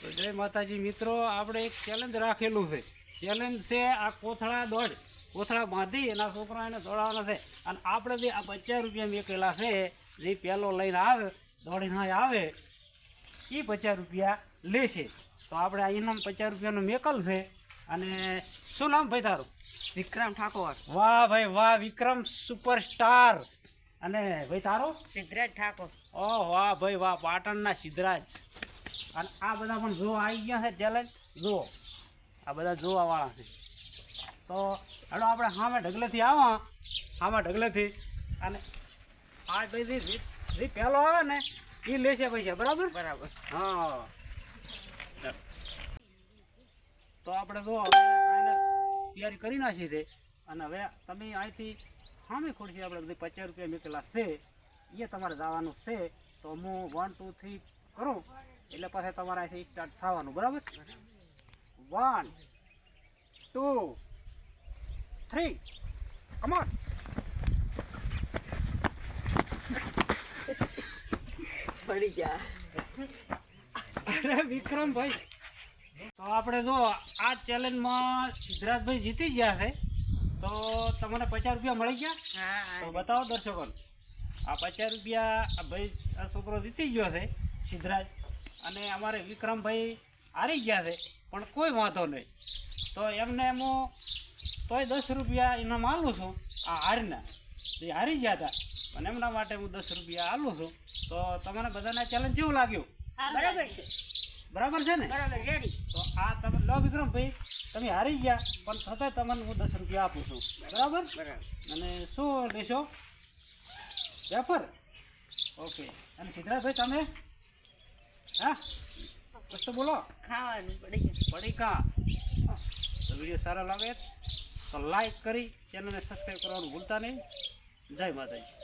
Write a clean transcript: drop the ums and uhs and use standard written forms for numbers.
તો જય માતાજી મિત્રો, આપણે એક ચેલેન્જ રાખેલું છે. ચેલેન્જ છે આ કોથળા દોડ, કોથળા બાંધી એના છોકરાને દોડાવવાના છે. અને આપણે જે આ 50 રૂપિયા મેકેલા છે, જે પહેલો લઈને આવે દોડીને આવે એ 50 રૂપિયા લેશે. તો આપણે આ ઇનામ 50 રૂપિયાનું મેકલ છે. અને શું નામ ભાઈ તારું? વિક્રમ ઠાકોર. વાહ ભાઈ વાહ, વિક્રમ સુપરસ્ટાર. અને ભાઈ તારો? સિદ્ધરાજ ઠાકોર. ઓહ વાહ ભાઈ વાહ, પાટણના સિદ્ધરાજ. અને આ બધા પણ જો આવી ગયા છે ચેલેન્જ, જુઓ આ બધા જોવાવાળા છે. તો હેડો આપણે સામે ઢગલેથી આવા, સામે ઢગલેથી. અને આ ભાઈ જે પહેલો આવે ને એ લેશે પૈસા, બરાબર? બરાબર. હા, તો આપણે જો હવે આને તૈયારી કરી નાખી છે. અને હવે તમે અહીંથી સામે ખોડશી આપણે બધી 50 રૂપિયા મેકેલા છે એ તમારે જવાનું છે. તો હું 1 2 3 કરું એટલે પછી તમારે અહીંથી સ્ટાર્ટ થવાનું, બરાબર? 1 2 3 કમોન. પડી જા. અરે વિક્રમભાઈ, તો આપણે જો આ ચેલેન્જમાં સિદ્ધરાજભાઈ જીતી ગયા છે. તો તમને 50 રૂપિયા મળી ગયા. તો બતાવો દર્શકોને, આ 50 રૂપિયા આ ભાઈ આ છોકરો જીતી ગયો છે સિદ્ધરાજ. અને અમારે વિક્રમભાઈ હારી ગયા છે, પણ કોઈ વાંધો નહીં. તો એમને હું તોય 10 રૂપિયા ઇનામ આલું છું. આ હારીના જે હારી ગયા હતા, અને એમના માટે હું 10 રૂપિયા આલું છું. તો તમને બધાને ચેલેન્જ કેવું લાગ્યું? બરાબર છે. બરાબર છે ને? બરાબર, રેડી. તો આ તમે લો વિક્રમભાઈ, તમે હારી ગયા પણ છતાંય તમને હું 10 રૂપિયા આપું છું, બરાબર? બરાબર. અને શું લેશો? વેફર? ઓકે. અને સિદ્ધરાજભાઈ તમે? હા, બસ તો બોલો. ખાવાનું પડી જાય. પડીકા. તો વિડીયો સારો લાગે તો લાઈક કરી ચેનલને સબસ્ક્રાઈબ કરવાનું ભૂલતા નહીં. જય માતાજી.